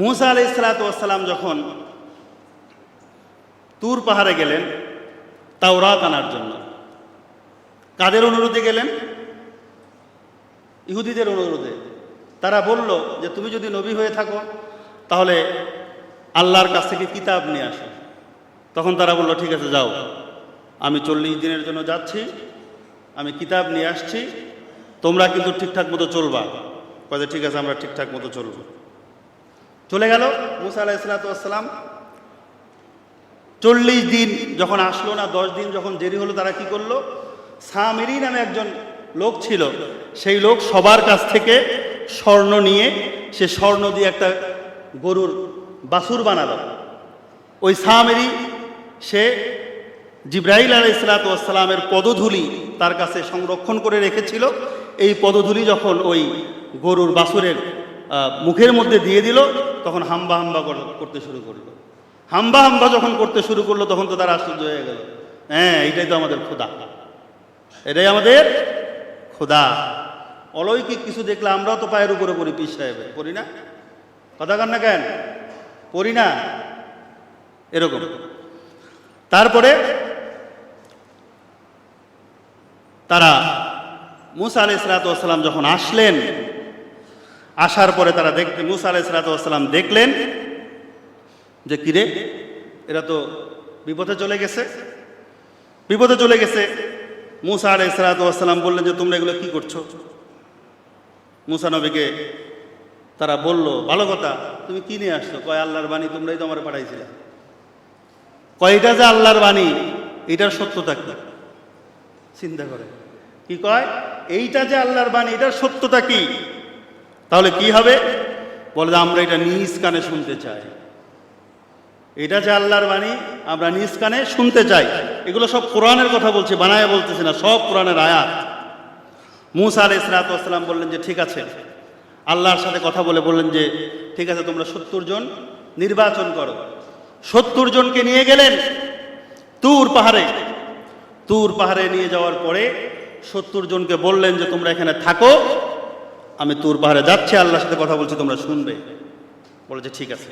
মূসা আলাইহিস সালাম যখন তুর পাহাড়ে গেলেন তাওরাত আনার জন্য, কাদের অনুরোধে গেলেন? ইহুদিদের অনুরোধে। তারা বলল যে তুমি যদি নবী হয়ে থাকো তাহলে আল্লাহর কাছ থেকে কিতাব নিয়ে আসো। তখন তারা বলল, ঠিক আছে যাও, আমি 40 দিনের জন্য যাচ্ছি, আমি কিতাব নিয়ে আসছি, তোমরা কিন্তু ঠিকঠাক মতো চলবা। কয়ে ঠিক আছে, আমরা ঠিকঠাক মতো চলব। চলে গেল মূসা আলাইহিস সালাম। 40 দিন যখন আসলো না, 10 দিন যখন দেরি হলো, তারা কি করলো? সামিরি নামে একজন লোক ছিল, সেই লোক সবার কাছ থেকে স্বর্ণ নিয়ে সে স্বর্ণ দিয়ে একটা গরুর বাছুর বানালো। ওই সামিরি সে জিবরাইল আলাইহিস সালামের পদধূলি তার কাছে সংরক্ষণ করে রেখেছিল। এই পদধূলি যখন ওই গরুর বাছুরের মুখের মধ্যে দিয়ে দিল, তখন হাম্বা হাম্বা করতে শুরু করলো। হাম্বা হাম্বা যখন করতে শুরু করলো, তখন তো তারা আশ্চর্য হয়ে গেল। হ্যাঁ, এটাই তো আমাদের খোদা, এটাই আমাদের খোদা। অলৌকিক কিছু দেখলে আমরাও তো পায়ের উপরে পড়ি, পীর সাহেবের পড়ি না? কথা কান না কেন? পড়ি না? এরকম। তারপরে তারা মূসা আলাইহিস সালাম যখন আসলেন, আসার পরে তারা মূসা আলাইহিস সালাম দেখলেন যে কিরে, এরা তো বিপদে চলে গেছে, বিপদে চলে গেছে। মূসা আলাইহিস সালাম বললেন যে তোমরা এগুলো কি করছো? মূসা নবীকে তারা বলল, ভালো কথা, তুমি কি নিয়ে আসছো? কয় আল্লাহর বাণী, তোমরাই তো আমার পাঠাইছিলে। কয় এটা যে আল্লাহর বাণী, এটার সত্যতা কি? চিন্তা করে কি কয়, এইটা যে আল্লাহর বাণী, এটার সত্যতা কি? তাহলে কি হবে? বলে যে আমরা এটা নিজ কানে শুনতে চাই। এটা যে আল্লাহর বাণী, আমরা নিজ কানে শুনতে চাই। এগুলো সব কোরআনের কথা বলছে, বানায় বলতেছে না, সব কোরআনের আয়াত। মূসা আলাইহিস সালাম বললেন যে ঠিক আছে, আল্লাহর সাথে কথা বলে বললেন যে ঠিক আছে, তোমরা 70 জন নির্বাচন করো। 70 জনকে নিয়ে গেলেন তুর পাহাড়ে। তুর পাহাড়ে নিয়ে যাওয়ার পরে 70 জনকে বললেন যে তোমরা এখানে থাকো, আমি তুর পাহাড়ে যাচ্ছি, আল্লাহর সাথে কথা বলছি, তোমরা শুনবে। বলেছে ঠিক আছে।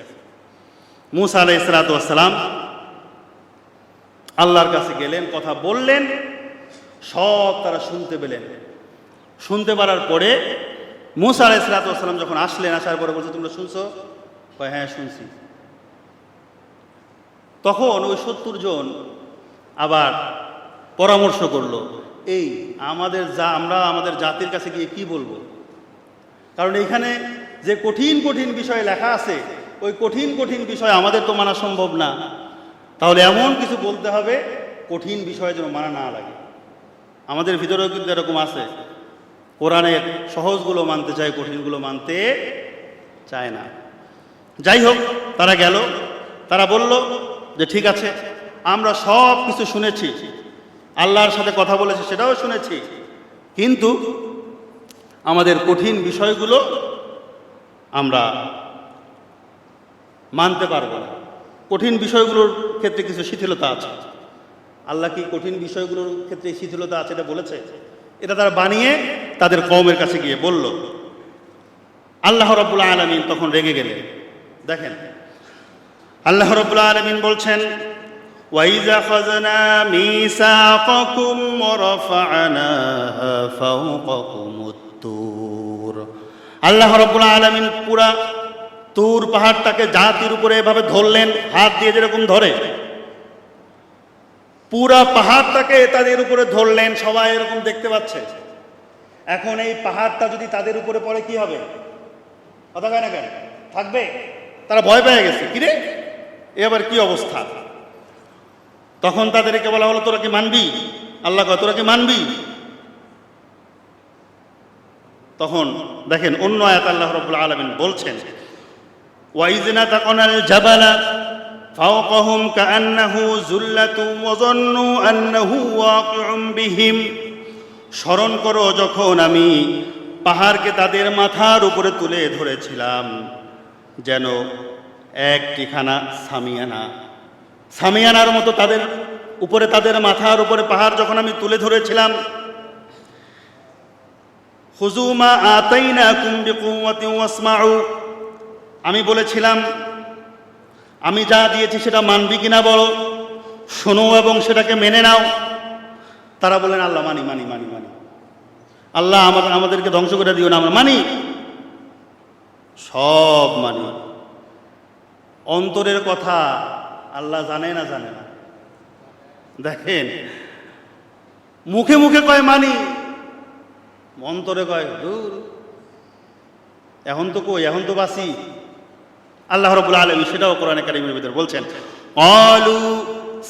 মূসা আলাইহিস সালাম আল্লাহর কাছে গেলেন, কথা বললেন, সব তারা শুনতে পেলেন। শুনতে পারার পরে মূসা আলাইহিস সালাম যখন আসলেন, আসার পরে বলছে তোমরা শুনছো? কয় হ্যাঁ শুনছি। তখন ওই 70 জন আবার পরামর্শ করলো, এই আমরা আমাদের জাতির কাছে গিয়ে কি বলবো? কারণ এইখানে যে কঠিন কঠিন বিষয় লেখা আছে, ওই কঠিন কঠিন বিষয় আমাদের তো মানা সম্ভব না। তাহলে এমন কিছু বলতে হবে কঠিন বিষয় যেন মানা না লাগে। আমাদের ভিতরেও কিন্তু এরকম আছে, কোরআনের সহজগুলো মানতে চায়, কঠিনগুলো মানতে চায় না। যাই হোক, তারা গেল, তারা বলল যে ঠিক আছে, আমরা সব কিছু শুনেছি, আল্লাহর সাথে কথা বলেছি সেটাও শুনেছি, কিন্তু আমাদের কঠিন বিষয়গুলো আমরা মানতে পারবো না। কঠিন বিষয়গুলোর ক্ষেত্রে কিছু শিথিলতা আছে। আল্লাহ কি কঠিন বিষয়গুলোর ক্ষেত্রে শিথিলতা আছে এটা বলেছে? এটা তারা বানিয়ে তাদের কওমের কাছে গিয়ে বলল। আল্লাহ রাব্বুল আলামিন তখন রেগে গেলেন। দেখেন, আল্লাহ রাব্বুল আলামিন বলছেন, ওয়াইযা খাযনা মিসাকাকুম ওয়া রাফা'না ফাওকাকুমুত তুর আল্লাহ রাব্বুল আলামিন পুরা তুর পাহাড়টাকে জাতির উপরে এভাবে ধরলেন, হাত দিয়ে যেরকম ধরে পুরা পাহাড়টাকে তাদের উপরে ধরলেন, সবাই এরকম দেখতে পাচ্ছে। এখন এই পাহাড়টা যদি তাদের উপরে পড়ে কি হবে? কথা কয় না কেন? থাকবে? তারা ভয় পেয়ে গেছে, কিরে এবার কি অবস্থা? তখন তাদেরকে বলা হলো, তোরা কি মানবি? আল্লাহ কয়, তোরা কি মানবি? তখন দেখেন অন্য আয়াত আল্লাহ রাব্বুল আলামিন বলছেন, ওয়াইয নাতাকনাল জাবালা ফাওকাহুম কাআন্নাহু যুল্লাতুন ওয়া যান্নু আন্নাহু ওয়াকিউম বিহিম। স্মরণ করো যখন আমি পাহাড়কে তাদের মাথার উপরে তুলে ধরেছিলাম, যেন একটিখানা সামিয়ানার মতো তাদের উপরে, তাদের মাথার উপরে পাহাড় যখন আমি তুলে ধরেছিলাম। খুযু মা আতাইনাকুম বিকুওয়াতিন ওয়াসমাউ, আমি বলেছিলাম আমি যা দিয়েছি সেটা মানবি কিনা বলো, শোনো এবং সেটাকে মেনে নাও। তারা বলেন, আল্লাহ মানি মানি মানি মানি, আল্লাহ আমাদেরকে ধ্বংস করে দিও না, আমরা মানি, সব মানি। অন্তরের কথা আল্লাহ জানে না জানে না? দেখেন মুখে মুখে কয় মানি, অন্তরে কয় দূর, এখন তো কই, এখন তো বাসি। আল্লাহ রাব্বুল আলামিন সেটাও কোরআনে কারীমের ভিতরে বলছেন, ক্বালু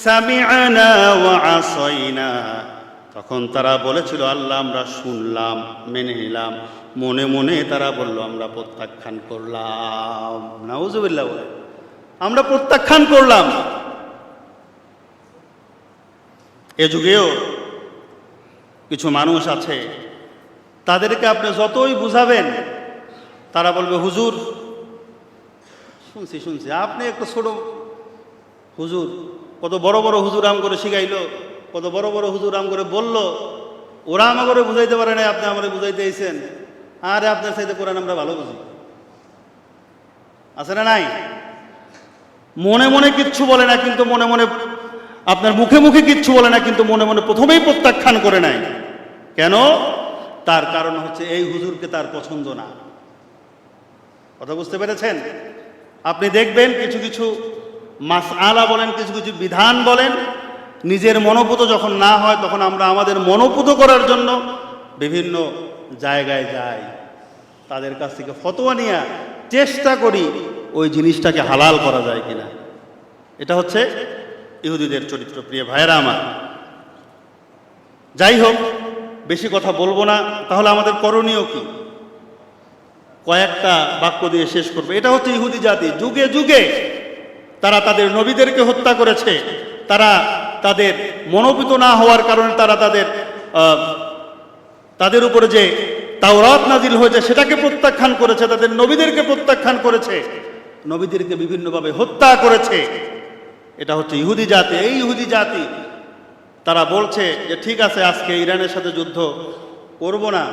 সামি'না ওয়া আসাইনা। তখন তারা বলেছিল, আল্লাহ আমরা শুনলাম, মেনে নিলাম, মনে মনে তারা বলল আমরা প্রত্যাখ্যান করলাম। নাউযুবিল্লাহ, বলে আমরা প্রত্যাখ্যান করলাম। এ যুগেও কিছু মানুষ আছে, তাদেরকে আপনি যতই বুঝাবেন তারা বলবে, হুজুর শুনছি শুনছি, আপনি একটা ছোট হুজুর, কত বড় বড় হুজুর আম করে শিখাইলো, কত বড় বড় হুজুর আম করে বলল, ওরা আমাকে বুঝাইতে পারে না, আপনি আমাকে বুঝাইতে এসেছেন। আরে আপনার চাইতে কোরআন আমরা ভালো বুঝি, আছে না নাই? মনে মনে কিচ্ছু বলে না, কিন্তু মনে মনে, আপনার মুখে মুখে কিচ্ছু বলে না, কিন্তু মনে মনে প্রথমেই প্রত্যাখ্যান করে নেয়। কেন? তার কারণ হচ্ছে এই হুজুরকে তার পছন্দ না। কথা বুঝতে পেরেছেন? আপনি দেখবেন কিছু কিছু মাসআলা বলেন, কিছু কিছু বিধান বলেন, নিজের মনোপুত যখন না হয় তখন আমরা আমাদের মনোপুত করার জন্য বিভিন্ন জায়গায় যাই, তাদের কাছ থেকে ফতোয়া নিয়ে চেষ্টা করি ওই জিনিসটাকে হালাল করা যায় কিনা। এটা হচ্ছে ইহুদিদের চরিত্র। প্রিয় ভাইয়েরা আমার, যাই হোক, বেশি কথা বলবো না। তাহলে আমাদের করণীয় কি? কয়েকটা বাক্য দিয়ে শেষ করবো। এটা হচ্ছে ইহুদি জাতি, যুগে যুগে তারা তাদের নবীদেরকে হত্যা করেছে, তারা তাদের মনোপিত না হওয়ার কারণে তারা তাদের উপরে যে তাওরাত নাজিল হয়েছে সেটাকে প্রত্যাখ্যান করেছে, তাদের নবীদেরকে প্রত্যাখ্যান করেছে, নবীদেরকে বিভিন্নভাবে হত্যা করেছে। এটা হচ্ছে ইহুদি জাতি। এই ইহুদি জাতি তারা বলছে যে ঠিক আছে, আজকে ইরানের সাথে যুদ্ধ করব না,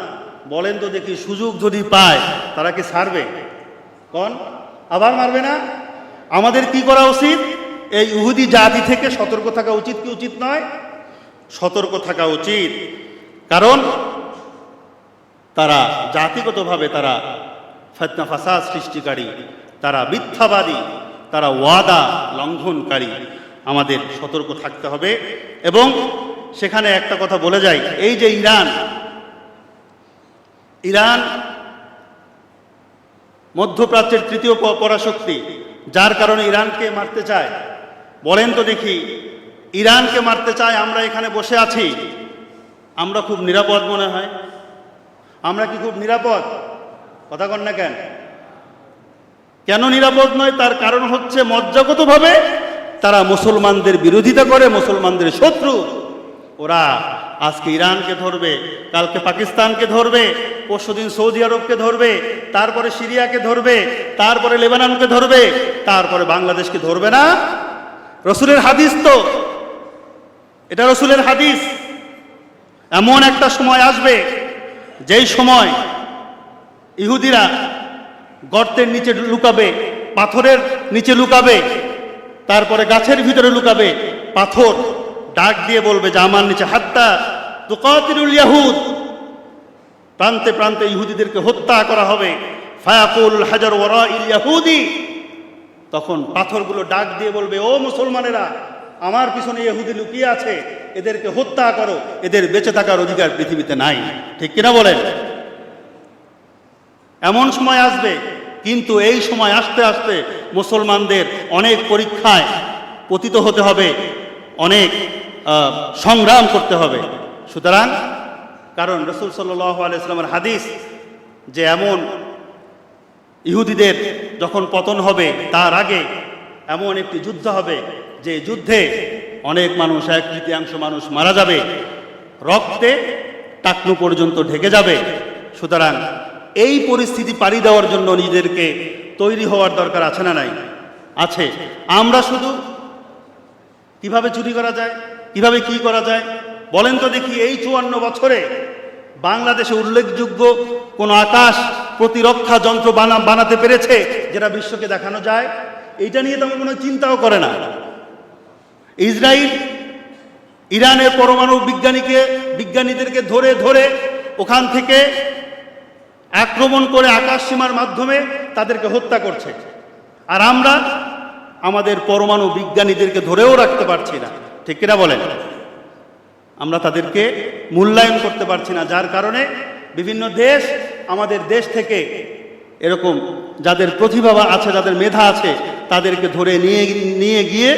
বলেন তো দেখি সুযোগ যদি পায় তারা কি ছাড়বে? কোন আবার মারবে না? আমাদের কি করা উচিত? এই ইহুদি জাতি থেকে সতর্ক থাকা উচিত কি উচিত নয়? সতর্ক থাকা উচিত। কারণ তারা জাতিগতভাবে তারা ফিতনা ফাসাদ সৃষ্টিকারী, তারা মিথ্যাবাদী, তারা ওয়াদা লঙ্ঘনকারী। আমাদের সতর্ক থাকতে হবে। এবং সেখানে একটা কথা বলে যাই, এই যে ইরান মধ্যপ্রাচ্যের তৃতীয় পরাশক্তি, যার কারণে ইরানকে মারতে চায়। বলেন তো দেখি, ইরানকে মারতে চায়, আমরা এখানে বসে আছি, আমরা খুব নিরাপদ মনে হয়? আমরা কি খুব নিরাপদ? কথা কন না কেন? কেন নিরাপদ নয়? তার কারণ হচ্ছে মজ্জাগতভাবে তারা মুসলমানদের বিরোধিতা করে, মুসলমানদের শত্রু। ওরা আজকে ইরানকে ধরবে, কালকে পাকিস্তানকে ধরবে, পরশুদিন সৌদি আরবকে ধরবে, তারপরে সিরিয়াকে ধরবে, তারপরে লেবাননকে ধরবে, তারপরে বাংলাদেশকে ধরবে না? রসুলের হাদিস তো এটা, রসুলের হাদিস। এমন একটা সময় আসবে যেই সময় ইহুদিরা গর্তের নিচে লুকাবে, পাথরের নিচে লুকাবে, তারপরে গাছের ভিতরে লুকাবে, পাথর ডাক দিয়ে বলবে যে আমার নিচে হাত্তা তুকাতিলুল ইয়াহুদ, প্রান্তে প্রান্তে ইহুদিদেরকে হত্যা করা হবে। ফায়াকুলুল হাজার ওয়ারাইল ইয়াহুদি, তখন পাথরগুলো ডাক দিয়ে বলবে, ও মুসলমানেরা, আমার পিছনে ইহুদি লুকিয়ে আছে, এদেরকে হত্যা করো, এদের বেঁচে থাকার অধিকার পৃথিবীতে নাই। ঠিক কিনা বলেন? এমন সময় আসবে, কিন্তু এই সময় আসতে আসতে মুসলমানদের অনেক পরীক্ষায় পতিত হতে হবে, অনেক সংগ্রাম করতে হবে। সুতরাং কারণ রাসূল সাল্লাল্লাহু আলাইহি ওয়াসাল্লামের হাদিস যে এমন ইহুদিদের যখন পতন হবে তার আগে এমন একটি যুদ্ধ হবে যে যুদ্ধে অনেক মানুষ, 1/3 মানুষ মারা যাবে, রক্তে টাকনু পর্যন্ত ঢেকে যাবে। সুতরাং এই পরিস্থিতি পাড়ি দেওয়ার জন্য নিজেদেরকে তৈরি হওয়ার দরকার আছে না নাই? আছে। আমরা শুধু কিভাবে চুরি করা যায়, কিভাবে কি করা যায় বলেন তো দেখি। এই 54 বছরে বাংলাদেশে উল্লেখযোগ্য কোন আকাশ প্রতিরক্ষা যন্ত্র বানাতে পেরেছে যেটা বিশ্বকে দেখানো যায়? এইটা নিয়ে তো আমার কোনো চিন্তাও করে না। ইসরায়েল ইরানের পরমাণু বিজ্ঞানীদেরকে ধরে ধরে ওখান থেকে আক্রমণ করে আকাশ সীমার মাধ্যমে তাদেরকে হত্যা করছে, আর আমরা আমাদের পরমাণু বিজ্ঞানীদেরকে ধরেও রাখতে পারছি না। ঠিক কিনা বলেন? আমরা তাদেরকে মূল্যায়ন করতে পারছি না, যার কারণে বিভিন্ন দেশ আমাদের দেশ থেকে এরকম যাদের প্রতিভা আছে, যাদের মেধা আছে, তাদেরকে ধরে নিয়ে গিয়ে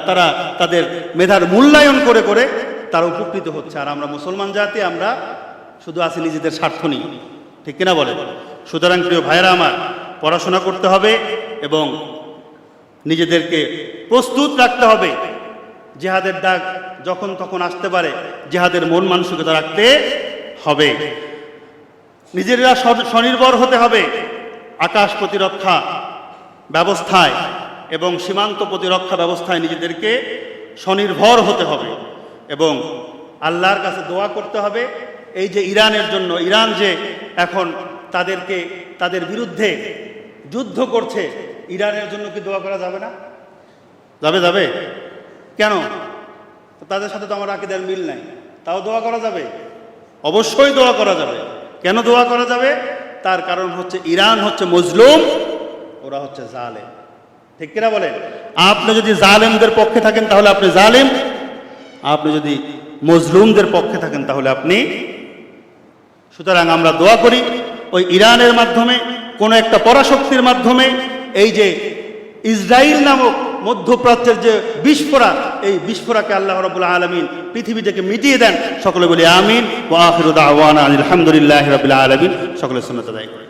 তারা তাদের মেধার মূল্যায়ন করে করে তারা উপকৃত হচ্ছে। আর আমরা মুসলমান জাতি, আমরা শুধু আছি নিজেদের স্বার্থ নিয়ে। ঠিক কিনা বলেন? সুতরাং প্রিয় ভাইয়েরা আমার, পড়াশোনা করতে হবে এবং নিজেদেরকে প্রস্তুত রাখতে হবে। জিহাদের ডাক যখন তখন আসতে পারে, জিহাদের মন মানসিকতা রাখতে হবে। নিজেরা স্বনির্ভর হতে হবে আকাশ প্রতিরক্ষা ব্যবস্থায় এবং সীমান্ত প্রতিরক্ষা ব্যবস্থায় নিজেদেরকে স্বনির্ভর হতে হবে এবং আল্লাহর কাছে দোয়া করতে হবে। এই যে ইরানের জন্য, ইরান যে এখন তাদের বিরুদ্ধে যুদ্ধ করছে, ইরানের জন্য কি দোয়া করা যাবে না? যাবে। কেন? তাদের সাথে তো আমার আকীদার মিল নাই, তাও দোয়া করা যাবে? অবশ্যই দোয়া করা যাবে। কেন দোয়া করা যাবে? তার কারণ হচ্ছে ইরান হচ্ছে মজলুম, ওরা হচ্ছে জালেম। ঠিক কিনা বলেন? আপনি যদি জালেমদের পক্ষে থাকেন তাহলে আপনি জালেম, আপনি যদি মজলুমদের পক্ষে থাকেন তাহলে আপনি। সুতরাং আমরা দোয়া করি ওই ইরানের মাধ্যমে, কোন একটা পরাশক্তির মাধ্যমে, এই যে ইসরায়েল নামক মধ্যপ্রাচ্যের যে বিস্ফোরা, এই বিস্ফোরাকে আল্লাহ রাব্বুল আলামিন পৃথিবী থেকে মিটিয়ে দেন। সকলে বলি আমিন। ওয়া আখিরু দাওয়ানা আলহামদুলিল্লাহি রাব্বিল আলামিন। সকলে সুন্নাত আদায় করেন।